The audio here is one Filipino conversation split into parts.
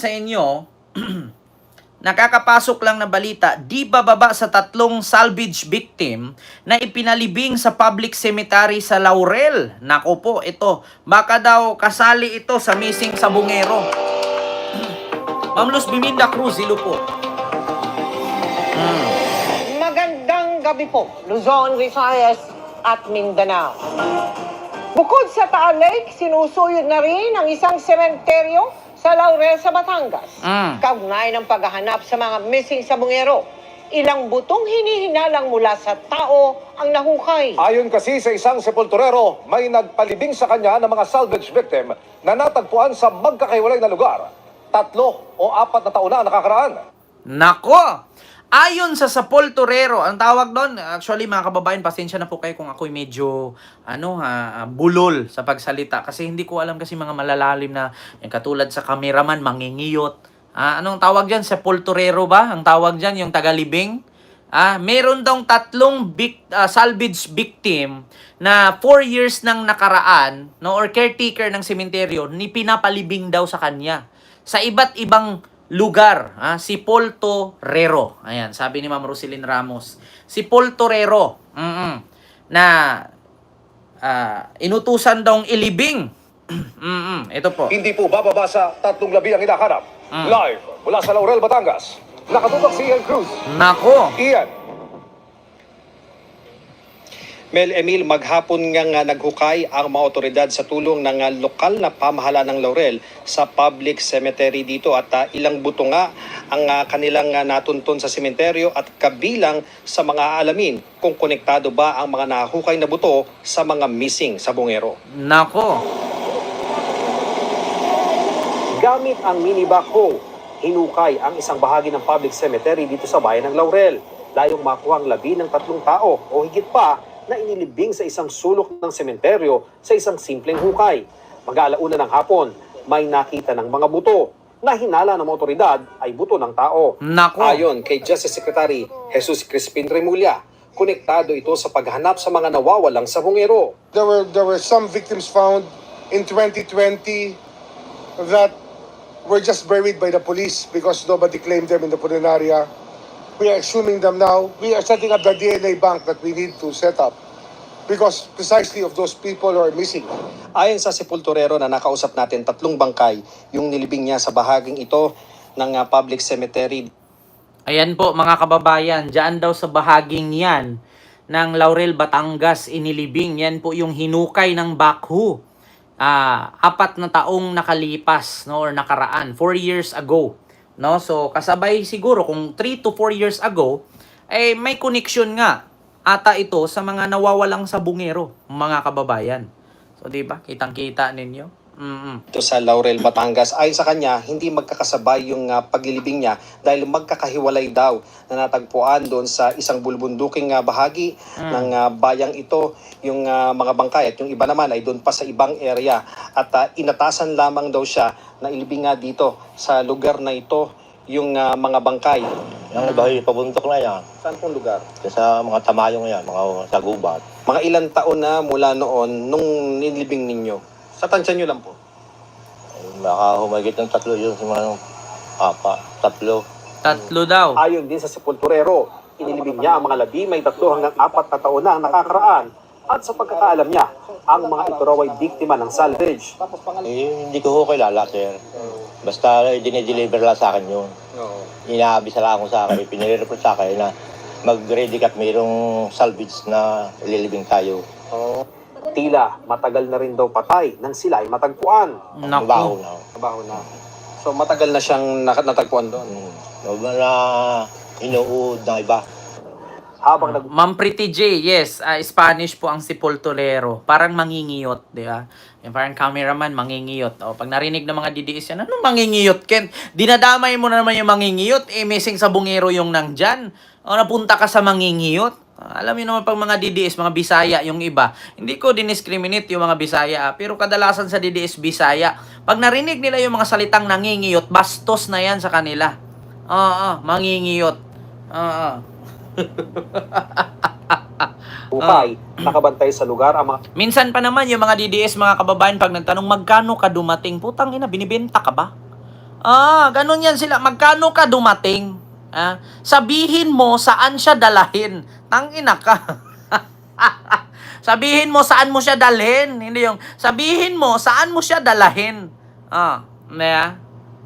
sa inyo, nakakapasok lang na balita, di bababa sa 3 salvage victim na ipinalibing sa public cemetery sa Laurel. Nako po, ito, baka daw kasali ito sa missing sa Bungero. Ma'am Luz Biminda Cruz, Hilo po. Magandang gabi po, Luzon, Visayas at Mindanao. Bukod sa Taal Lake, sinusuyod na rin ang isang sementeryo sa Laurel sa Batangas. Kaugnay ng paghahanap sa mga missing sa Bungero, ilang butong hinihinalang mula sa tao ang nahukay. Ayon kasi sa isang sepulturero, may nagpalibing sa kanya ng mga salvage victim na natagpuan sa magkakahiwalay na lugar. 3 o 4 na taon na nakakaraan. Nako! Ayon sa sepulturero, ang tawag doon, actually mga kababayan, pasensya na po kayo kung ako'y medyo bulol sa pagsalita kasi hindi ko alam kasi mga malalalim na yung katulad sa cameraman, mangingiyot. Anong tawag diyan? Sepulturero ba? Ang tawag diyan yung tagalibing? Meron daw 3 salvage victim na 4 years nang nakaraan, no, or caretaker ng sementeryo, ni pinapalibing daw sa kanya sa iba't ibang lugar, si Paul Torrero. Ayan, sabi ni Ma'am Roselyn Ramos. Si Paul Torrero, na inutusan daw ilibing. Ito po. Hindi po bababa sa 3 labi ang hinahanap. Live mula sa Laurel, Batangas. Nakatutok si Ian Cruz. Nako. Ian. Mel Emil, maghapon nga naghukay ang mga otoridad sa tulong ng lokal na pamahalaan ng Laurel sa public cemetery dito at ilang buto nga ang kanilang natuntun sa sementeryo at kabilang sa mga alamin kung konektado ba ang mga nahukay na buto sa mga missing sa Bungero. Nako. Gamit ang mini backhoe, hinukay ang isang bahagi ng public cemetery dito sa bayan ng Laurel. Layong makuha ang labi ng 3 tao o higit pa na inilibing sa isang sulok ng sementeryo sa isang simpleng hukay. Mag-aalauna ng hapon, may nakita ng mga buto na hinala ng otoridad ay buto ng tao. Nako. Ayon kay Justice Secretary Jesus Crispin Remulla, konektado ito sa paghanap sa mga nawawalang sa Bungero. There were some victims found in 2020 that were just buried by the police because nobody claimed them in the funeraria. We are exhuming them now. We are setting up the DNA bank that we need to set up because precisely of those people who are missing. Ayon sa sepulturero na nakausap natin, 3 bangkay yung nilibing niya sa bahaging ito ng public cemetery. Ayan po mga kababayan, diyan daw sa bahaging yan ng Laurel, Batangas, inilibing. Yan po yung hinukay ng backhoe. 4 na taong nakalipas, no, or nakaraan, 4 years ago. No, so kasabay siguro kung 3 to 4 years ago, may connection nga ata ito sa mga nawawalang sa Bungero, mga kababayan. So, di ba? Kitang-kita ninyo. Ito sa Laurel, Batangas. Ayon sa kanya, hindi magkakasabay yung paglilibing niya dahil magkakahiwalay daw na natagpuan doon sa isang bulbunduking bahagi ng bayang ito, yung mga bangkay at yung iba naman ay doon pa sa ibang area at inatasan lamang daw siya na ilibing nga dito sa lugar na ito yung mga bangkay. Yung iba yung pabuntok na yan. Saan pong lugar? Sa mga tamayong yan, mga sagubat. Mga ilang taon na mula noon nung nilibing ninyo? Sa tansya nyo lang po. Baka humagit ng 3 yung mga 3. 3 daw. Ayon din sa sepulturero, inilibing niya ang mga labi may 3 hanggang 4 na taon na ang nakakaraan at sa pagkakaalam niya, ang mga ito raw ay biktima ng salvage. Hindi ko ho kilala, sir. Basta dinideliver lang sa akin yun. Inaabisa lang ako sa akin, pinire-report sa akin na mag-ready ka at mayroong salvage na ililibing tayo. Tila matagal na rin daw patay nang sila ay matagpuan. Mabaho na. Trabaho na. So matagal na siyang natagpuan doon. Na inuud ng iba. Habang Ma'am Pretty J, yes, Spanish po ang sepulturero. Parang mangingiyot, di ba? Yung parang cameraman, mangingiyot. O, pag narinig ng mga DDS yan, ano mangingiyot, Ken? Dinadamay mo na naman yung mangingiyot. Missing sa Bungero yung nandyan. O, napunta ka sa mangingiyot. Alam niyo naman pag mga DDS, mga Bisaya, yung iba. Hindi ko diniscriminate yung mga Bisaya, pero kadalasan sa DDS Bisaya, pag narinig nila yung mga salitang nangingiyot, bastos na yan sa kanila. Mangingiyot. Hukay, nakabantay sa lugar ang mga... Minsan pa naman yung mga DDS, mga kababayan, pag nagtanong magkano ka dumating, putang ina, binibenta ka ba? Ganun yan sila. Magkano ka dumating? Sabihin mo saan siya dalahin. Tangina ka. Sabihin mo saan mo siya dalhin. Hindi yung, sabihin mo saan mo siya dalahin.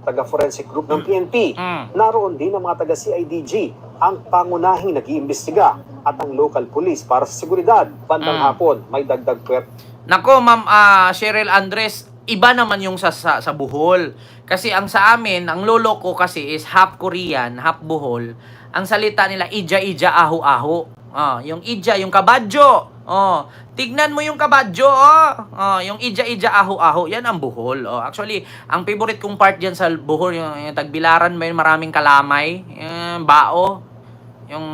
Taga-forensic group ng PNP. Mm. Naroon din ang mga taga-CIDG, ang pangunahing nag-iimbestiga at ang local police para sa seguridad. Bandang hapon, may dagdag puwet. Nako, Ma'am Cheryl Andres, iba naman yung sa Bohol. Kasi ang sa amin, ang lolo ko kasi is half Korean, half Bohol. Ang salita nila, ija-ija, aho-aho. Yung ija, yung kabadyo. Tignan mo yung kabadyo. Yung ija-ija, aho-aho. Yan ang Bohol. Actually, ang favorite kong part dyan sa Bohol, yung Tagbilaran, may maraming kalamay. Bao. Yung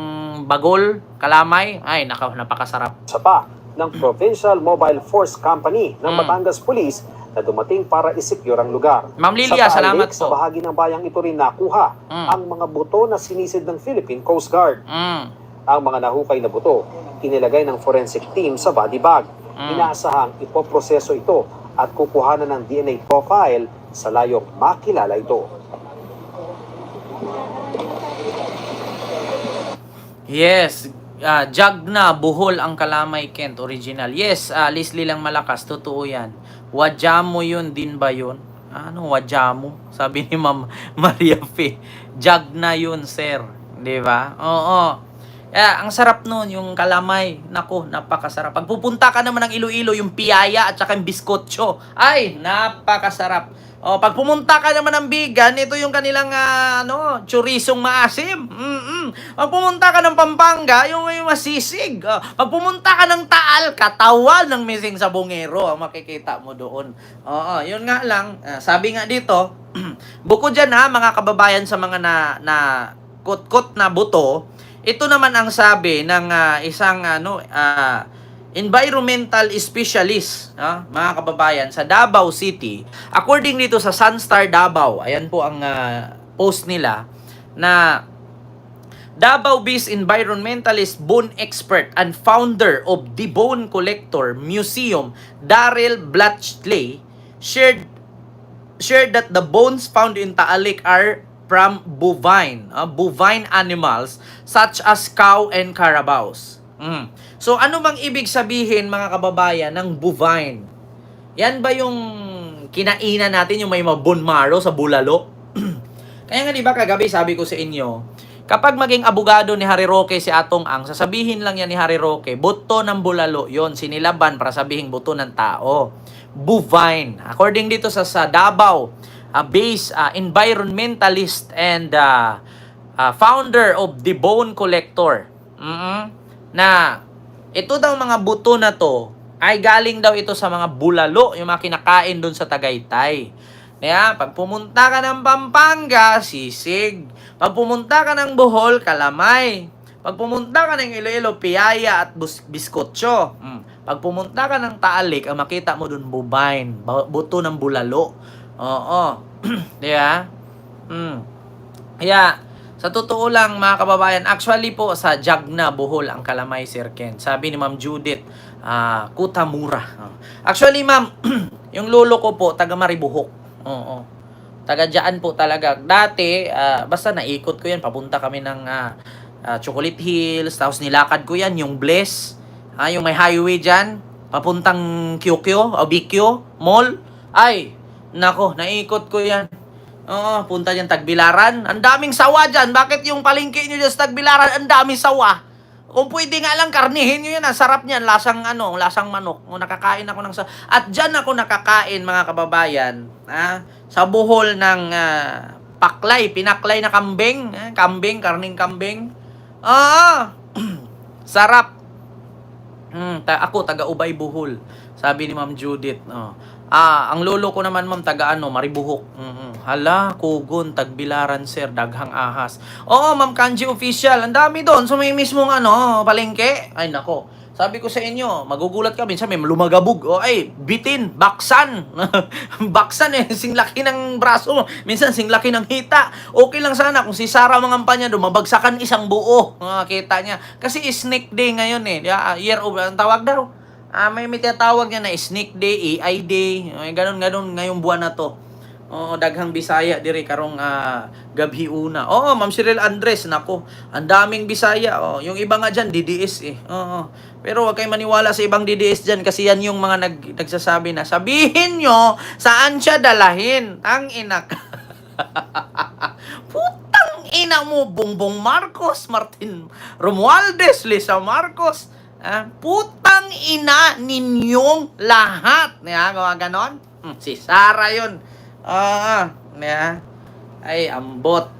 bagol, kalamay. Ay, napakasarap. Sa pa ng Provincial Mobile Force Company ng Batangas Police na dumating para isecure ang lugar. Ma'am Lilia, sa salamat Sa po. bahagi ng bayang ito rin nakuha ang mga buto na sinisid ng Philippine Coast Guard. Ang mga nahukay na buto, inilagay ng forensic team sa body bag. Inaasahang ipoproseso ito at kukuhanan ng DNA profile sa layong makilala ito. Yes, Jagna, Bohol ang Kalamay Kent, original. Yes, Leslie lang Malakas, totoo yan. Wajamo yun din ba yun? Ano, Wajamo? Sabi ni Ma'am Maria Fe. Jagna yun, sir. Di ba? Oo. Ang sarap nun, yung kalamay. Nako, napakasarap. Pag pupunta ka naman ng Iloilo, yung piyaya at saka yung biskotso. Ay, napakasarap. Pag pumunta ka naman ng Bigan, ito yung kanilang chorizong maasim. Pag pumunta ka ng Pampanga, yung masisig. Pag pumunta ka ng Taal, katawan ng missing sa bungero ang makikita mo doon. Yun nga lang, sabi nga dito, bukod dyan mga kababayan sa mga na kot-kot na buto, ito naman ang sabi ng isang environmental specialist, mga kababayan, sa Davao City. According dito sa Sunstar Davao, ayan po ang post nila, na Davao-based environmentalist, bone expert, and founder of the Bone Collector Museum, Daryl Blatchley, shared that the bones found in Taal Lake are from bovine animals such as cow and carabaos. So ano bang ibig sabihin, mga kababayan, ng bovine? Yan ba yung kinainan natin, yung may mga bone marrow sa bulalo? Kaya nga diba kagabi sabi ko sa inyo, kapag maging abogado ni Harry Roque si Atong Ang, sasabihin lang yan ni Harry Roque, buto ng bulalo yon, sinilaban para sabihin buto ng tao. Bovine. According dito sa Davao, based environmentalist and founder of the Bone Collector. Na ito daw mga buto na to ay galing daw ito sa mga bulalo, yung mga kinakain doon sa Tagaytay. Kaya pag pumunta ka ng Pampanga, sisig. Pag pumunta ka ng Bohol, kalamay. Pag pumunta ka ng Iloilo, piyaya at biskotso. Pag pumunta ka ng Taal Lake, ang makita mo doon bovine, buto ng bulalo. Diba? Kaya, sa totoo lang mga kababayan, actually po sa Jagna, Bohol ang kalamay, Sir Ken. Sabi ni Ma'am Judith Kutamura. Actually ma'am, yung lolo ko po, taga Maribuhok. Taga dyan po talaga. Dati, basta naikot ko yan, papunta kami ng Chocolate Hills, tapos nilakad ko yan, yung Bless, yung may highway dyan, papuntang Kyokyo, o Bikyo, Mall. Ay, nako, naikot ko yan. Punta dyan Tagbilaran. Ang daming sawa dyan. Bakit yung palengke nyo dyan sa Tagbilaran, ang daming sawa? Kung pwede nga lang, karnihin nyo yan. Ang sarap niyan. Lasang manok. Nakakain ako ng At dyan ako nakakain, mga kababayan, sa Bohol ng pinaklay na kambing. Karning kambing. Sarap. Ako, taga Ubay, Bohol. Sabi ni Ma'am Judith. Ang lolo ko naman, ma'am, taga Maribuhok. Hala, Kugon, Tagbilaran, sir, daghang ahas. Oo, Ma'am Kanji Official, ang dami doon. So may mismong palengke. Ay, nako. Sabi ko sa inyo, magugulat ka, minsan may lumagabog. Bitin, baksan. Baksan singlaki ng braso mo. Minsan singlaki ng hita. Okay lang sana kung si Sarah Mangampanya doon, mabagsakan isang buo. Kita niya. Kasi snake day ngayon year of, ang tawag daw. May tinatawag niya na Snake Day, AI Day, ganun ngayong buwan na to. Oo, daghang Bisaya diri karong gabhi una. Oo, Ma'am Cyril Andres, nako, ang daming Bisaya. Oh, yung iba nga diyan DDS eh. Oo. Pero wag kayong maniwala sa ibang DDS diyan kasi yan yung mga nagsasabi na sabihin nyo saan siya dalahin. Tang ina. Putang ina mo, Bongbong Marcos, Martin Romualdez, Lisa Marcos. Putang ina ninyong lahat. Gawa ganon. Si Sara yun. Ay, ambot.